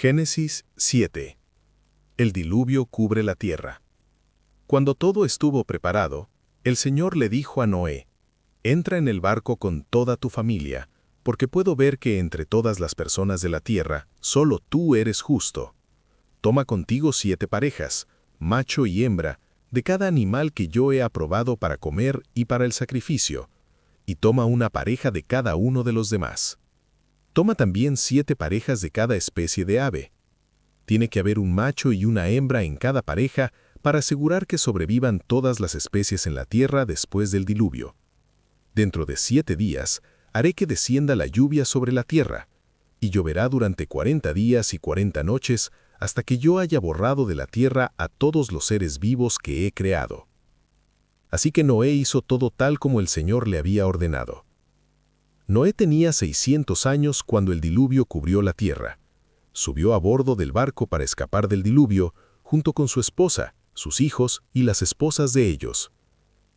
Génesis 7. El diluvio cubre la tierra. Cuando todo estuvo preparado, el Señor le dijo a Noé: «Entra en el barco con toda tu familia, porque puedo ver que entre todas las personas de la tierra, solo tú eres justo. Toma contigo 7 parejas, macho y hembra, de cada animal que yo he aprobado para comer y para el sacrificio, y toma una pareja de cada uno de los demás. Toma también 7 parejas de cada especie de ave. Tiene que haber un macho y una hembra en cada pareja para asegurar que sobrevivan todas las especies en la tierra después del diluvio. Dentro de 7 días haré que descienda la lluvia sobre la tierra, y lloverá durante 40 días y 40 noches hasta que yo haya borrado de la tierra a todos los seres vivos que he creado». Así que Noé hizo todo tal como el Señor le había ordenado. Noé tenía 600 años cuando el diluvio cubrió la tierra. Subió a bordo del barco para escapar del diluvio, junto con su esposa, sus hijos y las esposas de ellos.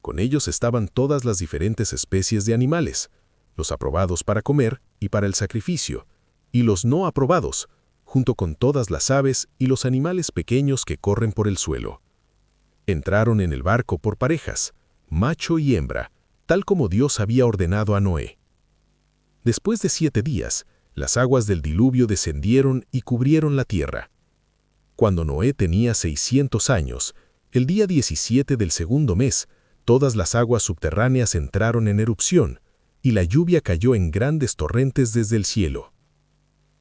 Con ellos estaban todas las diferentes especies de animales, los aprobados para comer y para el sacrificio, y los no aprobados, junto con todas las aves y los animales pequeños que corren por el suelo. Entraron en el barco por parejas, macho y hembra, tal como Dios había ordenado a Noé. Después de 7 días, las aguas del diluvio descendieron y cubrieron la tierra. Cuando Noé tenía 600 años, el día 17 del segundo mes, todas las aguas subterráneas entraron en erupción, y la lluvia cayó en grandes torrentes desde el cielo.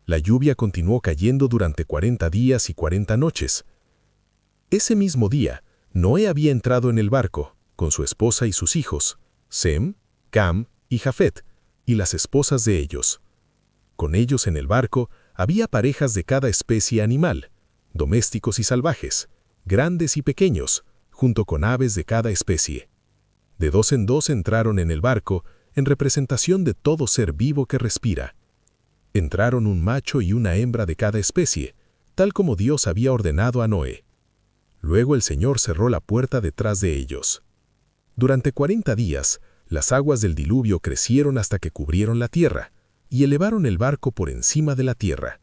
La lluvia continuó cayendo durante 40 días y 40 noches. Ese mismo día, Noé había entrado en el barco, con su esposa y sus hijos, Sem, Cam y Jafet, y las esposas de ellos. Con ellos en el barco había parejas de cada especie animal, domésticos y salvajes, grandes y pequeños, junto con aves de cada especie. De 2 en 2 entraron en el barco en representación de todo ser vivo que respira. Entraron un macho y una hembra de cada especie, tal como Dios había ordenado a Noé. Luego el Señor cerró la puerta detrás de ellos. Durante 40 días, las aguas del diluvio crecieron hasta que cubrieron la tierra y elevaron el barco por encima de la tierra.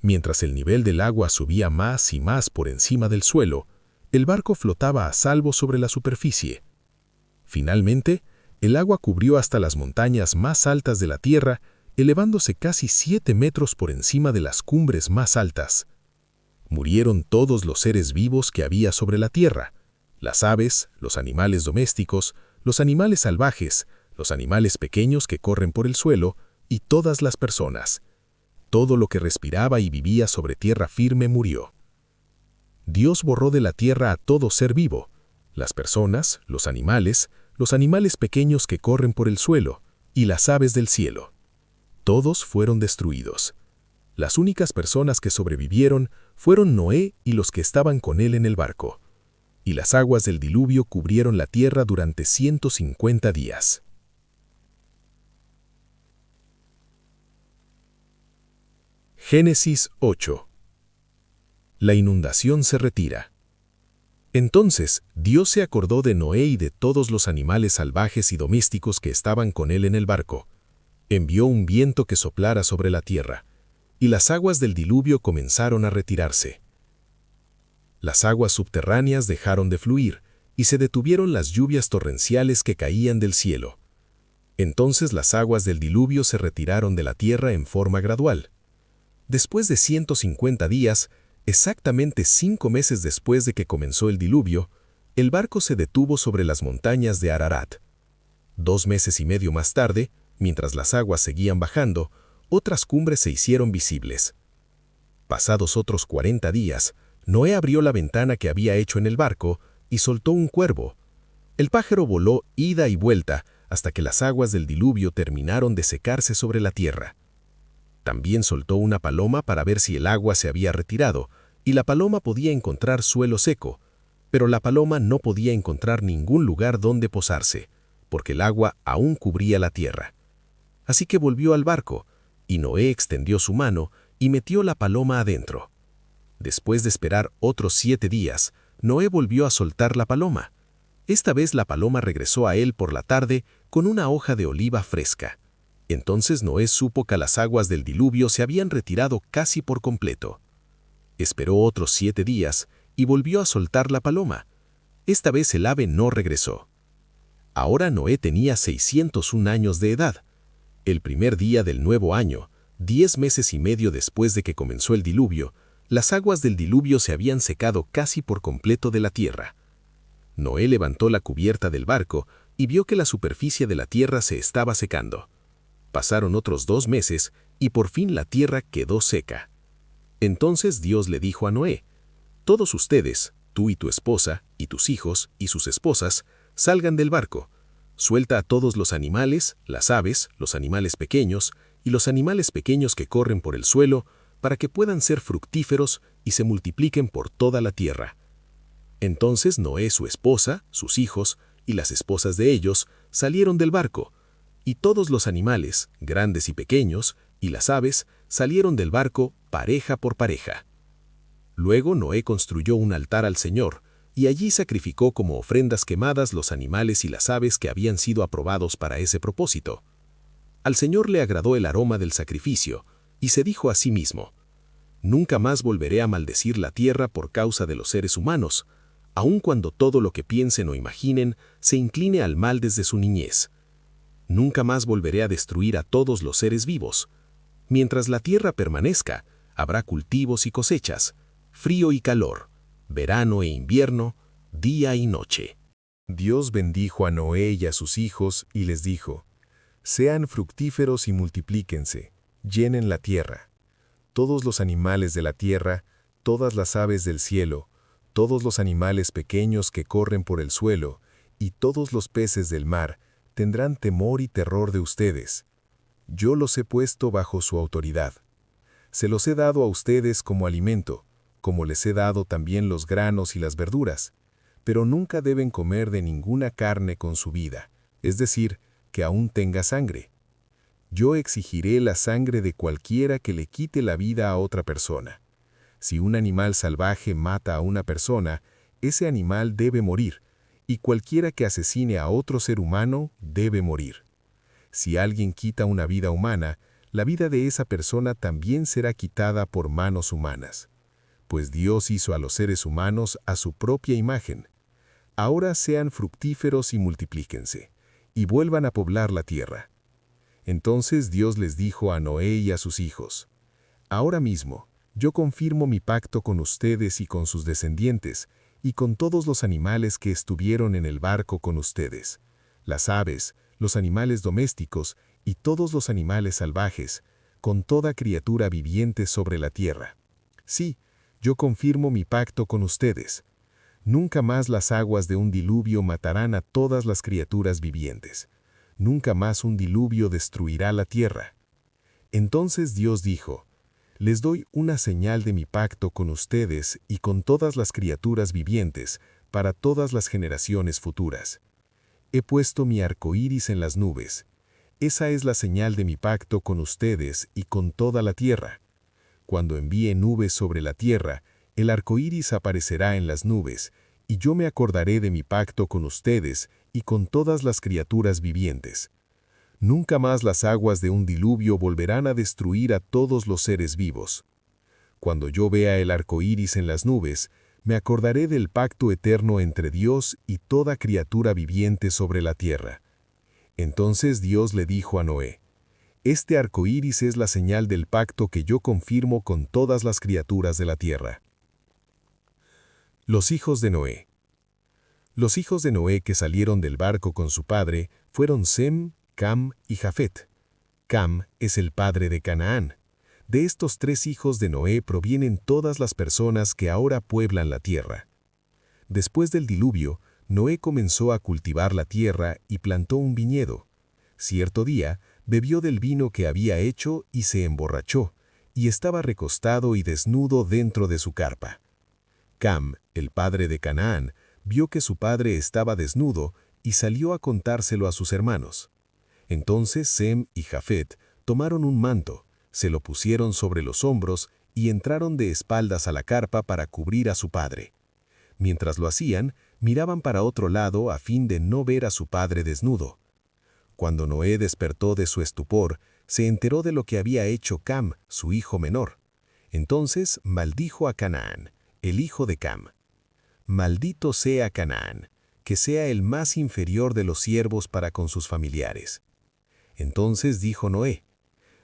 Mientras el nivel del agua subía más y más por encima del suelo, el barco flotaba a salvo sobre la superficie. Finalmente, el agua cubrió hasta las montañas más altas de la tierra, elevándose casi 7 metros por encima de las cumbres más altas. Murieron todos los seres vivos que había sobre la tierra: las aves, los animales domésticos, los animales salvajes, los animales pequeños que corren por el suelo y todas las personas. Todo lo que respiraba y vivía sobre tierra firme murió. Dios borró de la tierra a todo ser vivo: las personas, los animales pequeños que corren por el suelo y las aves del cielo. Todos fueron destruidos. Las únicas personas que sobrevivieron fueron Noé y los que estaban con él en el barco. Y las aguas del diluvio cubrieron la tierra durante 150 días. Génesis 8. La inundación se retira. Entonces Dios se acordó de Noé y de todos los animales salvajes y domésticos que estaban con él en el barco. Envió un viento que soplara sobre la tierra, y las aguas del diluvio comenzaron a retirarse. Las aguas subterráneas dejaron de fluir, y se detuvieron las lluvias torrenciales que caían del cielo. Entonces las aguas del diluvio se retiraron de la tierra en forma gradual. Después de 150 días, exactamente 5 meses después de que comenzó el diluvio, el barco se detuvo sobre las montañas de Ararat. 2 meses y medio más tarde, mientras las aguas seguían bajando, otras cumbres se hicieron visibles. Pasados otros 40 días, Noé abrió la ventana que había hecho en el barco y soltó un cuervo. El pájaro voló ida y vuelta hasta que las aguas del diluvio terminaron de secarse sobre la tierra. También soltó una paloma para ver si el agua se había retirado, y la paloma podía encontrar suelo seco, pero la paloma no podía encontrar ningún lugar donde posarse, porque el agua aún cubría la tierra. Así que volvió al barco, y Noé extendió su mano y metió la paloma adentro. Después de esperar otros 7 días, Noé volvió a soltar la paloma. Esta vez la paloma regresó a él por la tarde con una hoja de oliva fresca. Entonces Noé supo que las aguas del diluvio se habían retirado casi por completo. Esperó otros 7 días y volvió a soltar la paloma. Esta vez el ave no regresó. Ahora Noé tenía 601 años de edad. El primer día del nuevo año, 10 meses y medio después de que comenzó el diluvio, las aguas del diluvio se habían secado casi por completo de la tierra. Noé levantó la cubierta del barco y vio que la superficie de la tierra se estaba secando. Pasaron otros 2 meses y por fin la tierra quedó seca. Entonces Dios le dijo a Noé: «Todos ustedes, tú y tu esposa, y tus hijos, y sus esposas, salgan del barco. Suelta a todos los animales, las aves, los animales pequeños, y los animales pequeños que corren por el suelo, para que puedan ser fructíferos y se multipliquen por toda la tierra». Entonces Noé, su esposa, sus hijos, y las esposas de ellos, salieron del barco, y todos los animales, grandes y pequeños, y las aves, salieron del barco pareja por pareja. Luego Noé construyó un altar al Señor, y allí sacrificó como ofrendas quemadas los animales y las aves que habían sido aprobados para ese propósito. Al Señor le agradó el aroma del sacrificio, y se dijo a sí mismo: «Nunca más volveré a maldecir la tierra por causa de los seres humanos, aun cuando todo lo que piensen o imaginen se incline al mal desde su niñez. Nunca más volveré a destruir a todos los seres vivos. Mientras la tierra permanezca, habrá cultivos y cosechas, frío y calor, verano e invierno, día y noche». Dios bendijo a Noé y a sus hijos y les dijo: «Sean fructíferos y multiplíquense, llenen la tierra. Todos los animales de la tierra, todas las aves del cielo, todos los animales pequeños que corren por el suelo, y todos los peces del mar, tendrán temor y terror de ustedes. Yo los he puesto bajo su autoridad. Se los he dado a ustedes como alimento, como les he dado también los granos y las verduras, pero nunca deben comer de ninguna carne con su vida, es decir, que aún tenga sangre. Yo exigiré la sangre de cualquiera que le quite la vida a otra persona. Si un animal salvaje mata a una persona, ese animal debe morir, y cualquiera que asesine a otro ser humano debe morir. Si alguien quita una vida humana, la vida de esa persona también será quitada por manos humanas. Pues Dios hizo a los seres humanos a su propia imagen. Ahora sean fructíferos y multiplíquense, y vuelvan a poblar la tierra». Entonces Dios les dijo a Noé y a sus hijos: «Ahora mismo, yo confirmo mi pacto con ustedes y con sus descendientes, y con todos los animales que estuvieron en el barco con ustedes, las aves, los animales domésticos y todos los animales salvajes, con toda criatura viviente sobre la tierra. Sí, yo confirmo mi pacto con ustedes. Nunca más las aguas de un diluvio matarán a todas las criaturas vivientes. Nunca más un diluvio destruirá la tierra». Entonces Dios dijo: «Les doy una señal de mi pacto con ustedes y con todas las criaturas vivientes para todas las generaciones futuras. He puesto mi arco iris en las nubes. Esa es la señal de mi pacto con ustedes y con toda la tierra. Cuando envíe nubes sobre la tierra, el arco iris aparecerá en las nubes, y yo me acordaré de mi pacto con ustedes y con todas las criaturas vivientes. Nunca más las aguas de un diluvio volverán a destruir a todos los seres vivos. Cuando yo vea el arco iris en las nubes, me acordaré del pacto eterno entre Dios y toda criatura viviente sobre la tierra». Entonces Dios le dijo a Noé: «Este arco iris es la señal del pacto que yo confirmo con todas las criaturas de la tierra». Los hijos de Noé. Los hijos de Noé que salieron del barco con su padre fueron Sem, Cam y Jafet. Cam es el padre de Canaán. De estos 3 hijos de Noé provienen todas las personas que ahora pueblan la tierra. Después del diluvio, Noé comenzó a cultivar la tierra y plantó un viñedo. Cierto día, bebió del vino que había hecho y se emborrachó, y estaba recostado y desnudo dentro de su carpa. Cam, el padre de Canaán, vio que su padre estaba desnudo y salió a contárselo a sus hermanos. Entonces Sem y Jafet tomaron un manto, se lo pusieron sobre los hombros y entraron de espaldas a la carpa para cubrir a su padre. Mientras lo hacían, miraban para otro lado a fin de no ver a su padre desnudo. Cuando Noé despertó de su estupor, se enteró de lo que había hecho Cam, su hijo menor. Entonces maldijo a Canaán, el hijo de Cam. Maldito sea Canaán, que sea el más inferior de los siervos para con sus familiares. Entonces dijo Noé: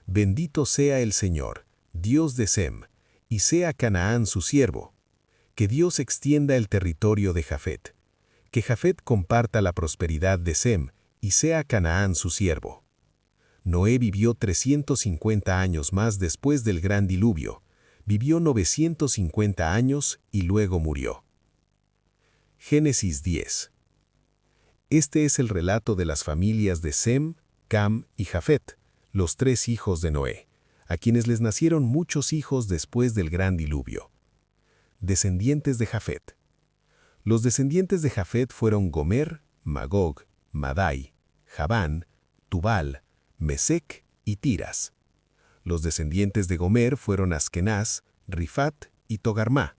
Bendito sea el Señor, Dios de Sem, y sea Canaán su siervo. Que Dios extienda el territorio de Jafet. Que Jafet comparta la prosperidad de Sem, y sea Canaán su siervo. Noé vivió 350 años más después del gran diluvio. Vivió 950 años y luego murió. Génesis 10. Este es el relato de las familias de Sem, Cam y Jafet, los 3 hijos de Noé, a quienes les nacieron muchos hijos después del gran diluvio. Descendientes de Jafet. Los descendientes de Jafet fueron Gomer, Magog, Madai, Javán, Tubal, Mesec y Tiras. Los descendientes de Gomer fueron Askenaz, Rifat y Togarmá.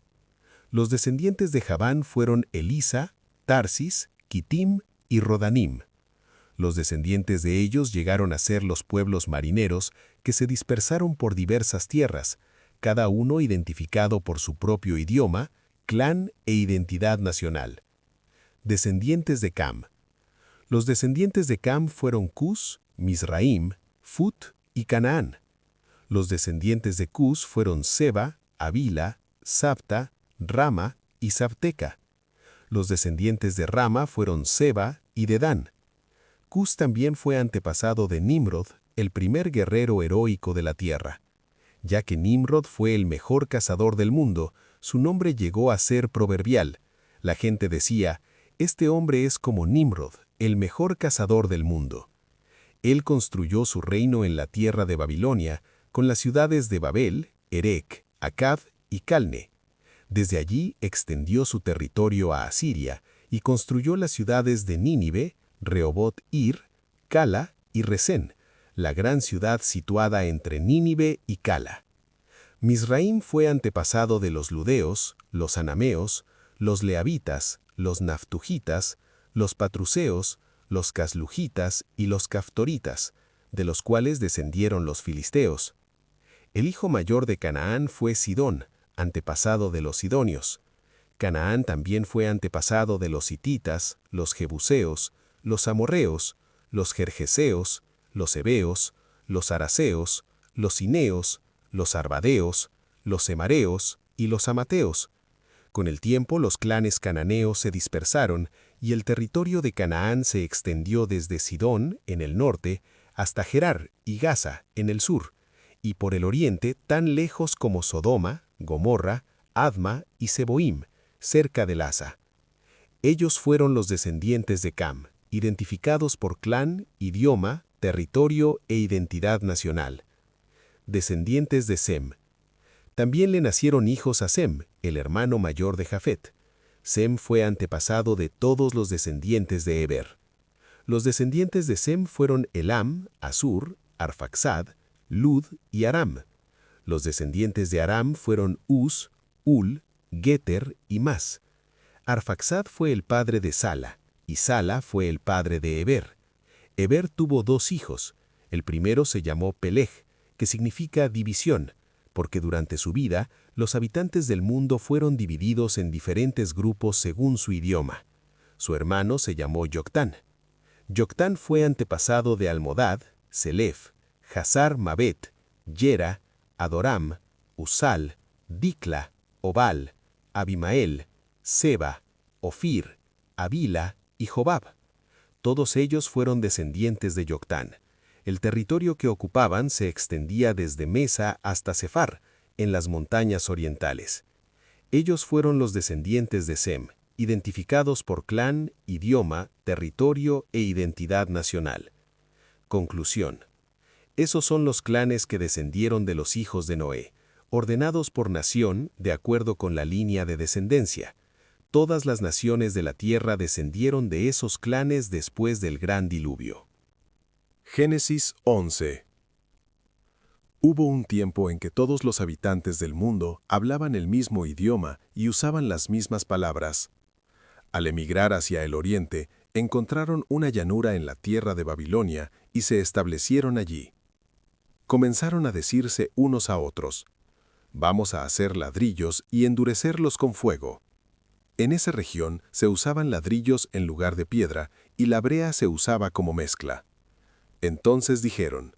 Los descendientes de Javán fueron Elisa, Tarsis, Kitim y Rodanim. Los descendientes de ellos llegaron a ser los pueblos marineros que se dispersaron por diversas tierras, cada uno identificado por su propio idioma, clan e identidad nacional. Descendientes de Cam. Los descendientes de Cam fueron Cus, Misraim, Fut y Canaán. Los descendientes de Cus fueron Seba, Avila, Sabta, Rama y Sabteca. Los descendientes de Rama fueron Seba y Dedán. Cus también fue antepasado de Nimrod, el primer guerrero heroico de la tierra. Ya que Nimrod fue el mejor cazador del mundo, su nombre llegó a ser proverbial. La gente decía: este hombre es como Nimrod, el mejor cazador del mundo. Él construyó su reino en la tierra de Babilonia, con las ciudades de Babel, Erec, Accad y Calne. Desde allí extendió su territorio a Asiria y construyó las ciudades de Nínive, Rehobot-Ir, Cala y Resén, la gran ciudad situada entre Nínive y Cala. Misraim fue antepasado de los ludeos, los anameos, los leabitas, los naftujitas, los patruseos, los caslujitas y los caftoritas, de los cuales descendieron los filisteos. El hijo mayor de Canaán fue Sidón, antepasado de los sidonios. Canaán también fue antepasado de los hititas, los jebuseos, los amorreos, los gergeseos, los heveos, los araseos, los cineos, los arvadeos, los emareos y los amateos. Con el tiempo los clanes cananeos se dispersaron y el territorio de Canaán se extendió desde Sidón, en el norte, hasta Gerar y Gaza, en el sur, y por el oriente tan lejos como Sodoma, Gomorra, Adma y Seboim, cerca de Lasa. Ellos fueron los descendientes de Cam, identificados por clan, idioma, territorio e identidad nacional. Descendientes de Sem. También le nacieron hijos a Sem, el hermano mayor de Jafet. Sem fue antepasado de todos los descendientes de Heber. Los descendientes de Sem fueron Elam, Asur, Arfaxad, Lud y Aram. Los descendientes de Aram fueron Uz, Ul, Geter y Mas. Arfaxad fue el padre de Sala, y Sala fue el padre de Heber. Heber tuvo 2 hijos. El primero se llamó Peleg, que significa división, porque durante su vida los habitantes del mundo fueron divididos en diferentes grupos según su idioma. Su hermano se llamó Yoctán. Yoctán fue antepasado de Almodad, Selef, Hazar Mabet, Yera, Adoram, Usal, Dicla, Obal, Abimael, Seba, Ofir, Avila y Jobab. Todos ellos fueron descendientes de Yoctán. El territorio que ocupaban se extendía desde Mesa hasta Sefar, en las montañas orientales. Ellos fueron los descendientes de Sem, identificados por clan, idioma, territorio e identidad nacional. Conclusión. Esos son los clanes que descendieron de los hijos de Noé, ordenados por nación de acuerdo con la línea de descendencia. Todas las naciones de la tierra descendieron de esos clanes después del gran diluvio. Génesis 11. Hubo un tiempo en que todos los habitantes del mundo hablaban el mismo idioma y usaban las mismas palabras. Al emigrar hacia el oriente, encontraron una llanura en la tierra de Babilonia y se establecieron allí. Comenzaron a decirse unos a otros: Vamos a hacer ladrillos y endurecerlos con fuego. En esa región se usaban ladrillos en lugar de piedra y la brea se usaba como mezcla. Entonces dijeron,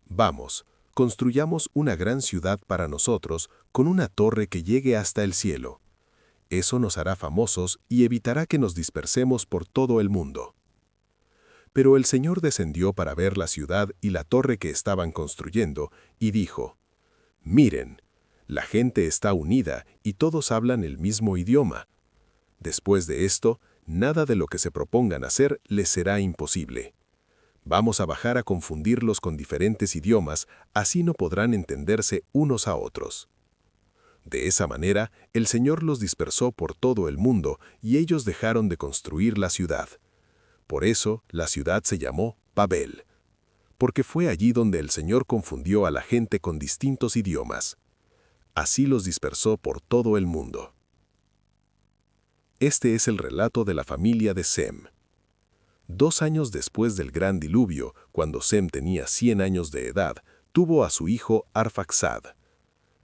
vamos, construyamos una gran ciudad para nosotros con una torre que llegue hasta el cielo. Eso nos hará famosos y evitará que nos dispersemos por todo el mundo. Pero el Señor descendió para ver la ciudad y la torre que estaban construyendo y dijo, miren, la gente está unida y todos hablan el mismo idioma. Después de esto, nada de lo que se propongan hacer les será imposible. Vamos a bajar a confundirlos con diferentes idiomas, así no podrán entenderse unos a otros. De esa manera, el Señor los dispersó por todo el mundo y ellos dejaron de construir la ciudad. Por eso, la ciudad se llamó Babel, porque fue allí donde el Señor confundió a la gente con distintos idiomas. Así los dispersó por todo el mundo. Este es el relato de la familia de Sem. 2 años después del gran diluvio, cuando Sem tenía 100 años de edad, tuvo a su hijo Arfaxad.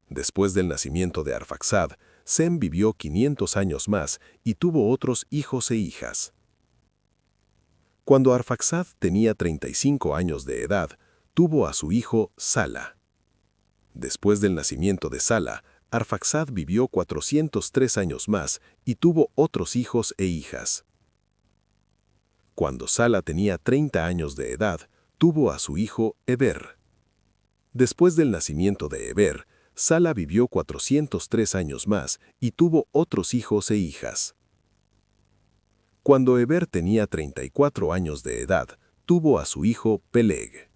Después del nacimiento de Arfaxad, Sem vivió 500 años más y tuvo otros hijos e hijas. Cuando Arfaxad tenía 35 años de edad, tuvo a su hijo Sala. Después del nacimiento de Sala, Arfaxad vivió 403 años más y tuvo otros hijos e hijas. Cuando Sala tenía 30 años de edad, tuvo a su hijo Eber. Después del nacimiento de Eber, Sala vivió 403 años más y tuvo otros hijos e hijas. Cuando Eber tenía 34 años de edad, tuvo a su hijo Peleg.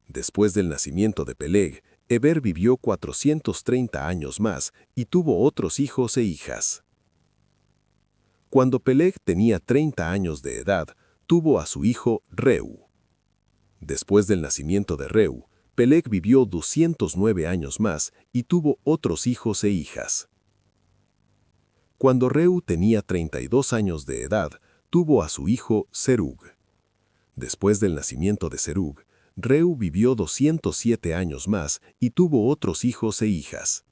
Después del nacimiento de Peleg, Eber vivió 430 años más y tuvo otros hijos e hijas. Cuando Peleg tenía 30 años de edad, tuvo a su hijo Reu. Después del nacimiento de Reu, Peleg vivió 209 años más y tuvo otros hijos e hijas. Cuando Reu tenía 32 años de edad, tuvo a su hijo Serug. Después del nacimiento de Serug, Reu vivió 207 años más y tuvo otros hijos e hijas.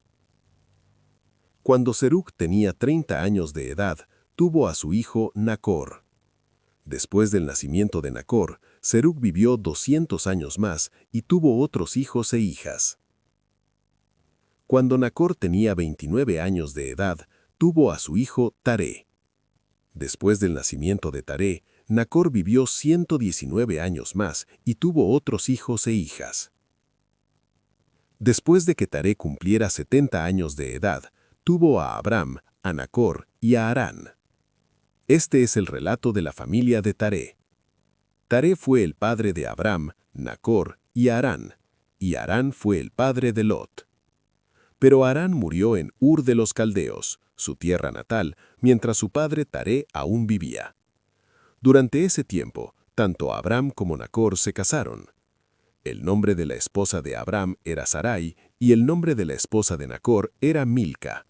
Cuando Serug tenía 30 años de edad, tuvo a su hijo Nacor. Después del nacimiento de Nacor, Serug vivió 200 años más y tuvo otros hijos e hijas. Cuando Nacor tenía 29 años de edad, tuvo a su hijo Taré. Después del nacimiento de Taré, Nacor vivió 119 años más y tuvo otros hijos e hijas. Después de que Taré cumpliera 70 años de edad, tuvo a Abram, a Nacor y a Harán. Este es el relato de la familia de Taré. Taré fue el padre de Abram, Nacor y Harán fue el padre de Lot. Pero Harán murió en Ur de los Caldeos, su tierra natal, mientras su padre Taré aún vivía. Durante ese tiempo, tanto Abram como Nacor se casaron. El nombre de la esposa de Abram era Sarai y el nombre de la esposa de Nacor era Milca.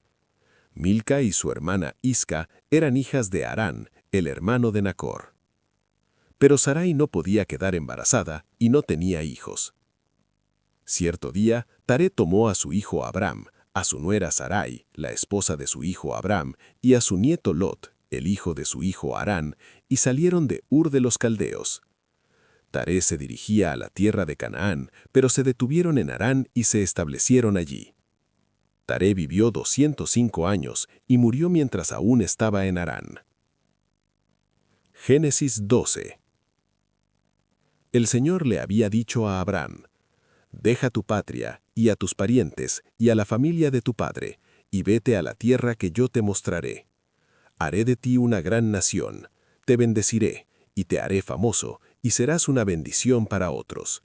Milca y su hermana Isca eran hijas de Harán, el hermano de Nacor. Pero Sarai no podía quedar embarazada y no tenía hijos. Cierto día, Taré tomó a su hijo Abram, a su nuera Sarai, la esposa de su hijo Abram, y a su nieto Lot, el hijo de su hijo Harán, y salieron de Ur de los Caldeos. Taré se dirigía a la tierra de Canaán, pero se detuvieron en Harán y se establecieron allí. Taré vivió 205 años y murió mientras aún estaba en Harán. Génesis 12. El Señor le había dicho a Abram: deja tu patria y a tus parientes y a la familia de tu padre, y vete a la tierra que yo te mostraré. Haré de ti una gran nación, te bendeciré, y te haré famoso, y serás una bendición para otros.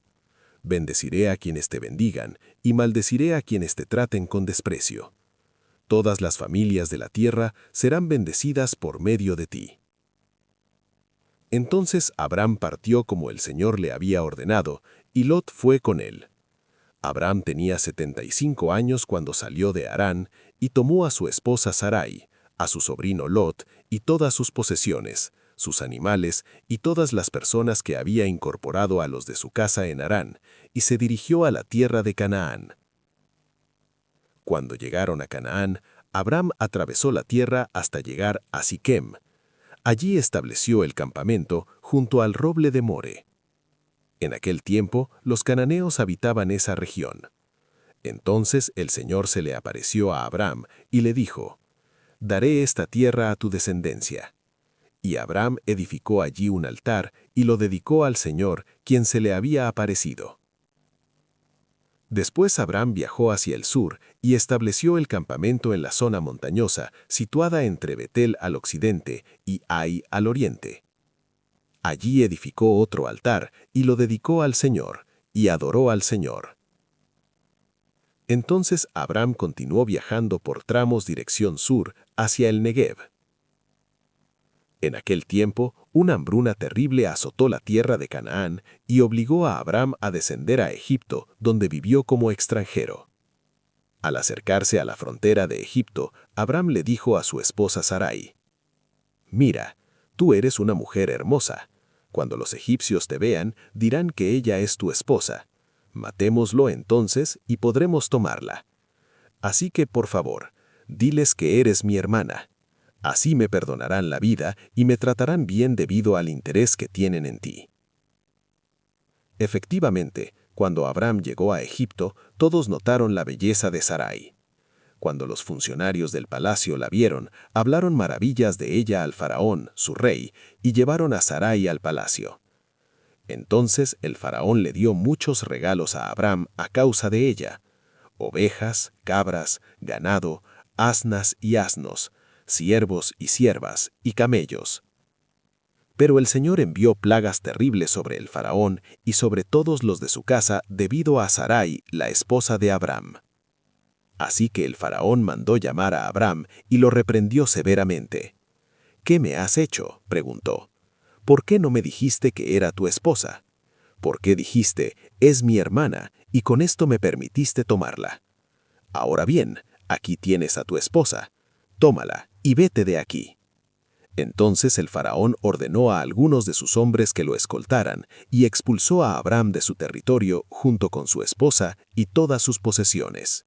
Bendeciré a quienes te bendigan, y maldeciré a quienes te traten con desprecio. Todas las familias de la tierra serán bendecidas por medio de ti. Entonces Abram partió como el Señor le había ordenado, y Lot fue con él. Abram tenía 75 años cuando salió de Harán, y tomó a su esposa Sarai, a su sobrino Lot, y todas sus posesiones, sus animales y todas las personas que había incorporado a los de su casa en Harán, y se dirigió a la tierra de Canaán. Cuando llegaron a Canaán, Abram atravesó la tierra hasta llegar a Siquem. Allí estableció el campamento junto al roble de More. En aquel tiempo, los cananeos habitaban esa región. Entonces el Señor se le apareció a Abram y le dijo: «Daré esta tierra a tu descendencia». Y Abram edificó allí un altar y lo dedicó al Señor, quien se le había aparecido. Después Abram viajó hacia el sur y estableció el campamento en la zona montañosa, situada entre Betel al occidente y Ai al oriente. Allí edificó otro altar y lo dedicó al Señor, y adoró al Señor. Entonces Abram continuó viajando por tramos dirección sur hacia el Negev. En aquel tiempo, una hambruna terrible azotó la tierra de Canaán y obligó a Abram a descender a Egipto, donde vivió como extranjero. Al acercarse a la frontera de Egipto, Abram le dijo a su esposa Sarai: «Mira, tú eres una mujer hermosa. Cuando los egipcios te vean, dirán que ella es tu esposa. Matémoslo entonces y podremos tomarla. Así que, por favor, diles que eres mi hermana. Así me perdonarán la vida y me tratarán bien debido al interés que tienen en ti». Efectivamente, cuando Abram llegó a Egipto, todos notaron la belleza de Sarai. Cuando los funcionarios del palacio la vieron, hablaron maravillas de ella al faraón, su rey, y llevaron a Sarai al palacio. Entonces el faraón le dio muchos regalos a Abram a causa de ella: ovejas, cabras, ganado, asnas y asnos, siervos y siervas, y camellos. Pero el Señor envió plagas terribles sobre el faraón y sobre todos los de su casa debido a Sarai, la esposa de Abram. Así que el faraón mandó llamar a Abram y lo reprendió severamente. «¿Qué me has hecho?», preguntó. «¿Por qué no me dijiste que era tu esposa? ¿Por qué dijiste, es mi hermana, y con esto me permitiste tomarla? Ahora bien, aquí tienes a tu esposa. Tómala y vete de aquí». Entonces el faraón ordenó a algunos de sus hombres que lo escoltaran y expulsó a Abram de su territorio junto con su esposa y todas sus posesiones.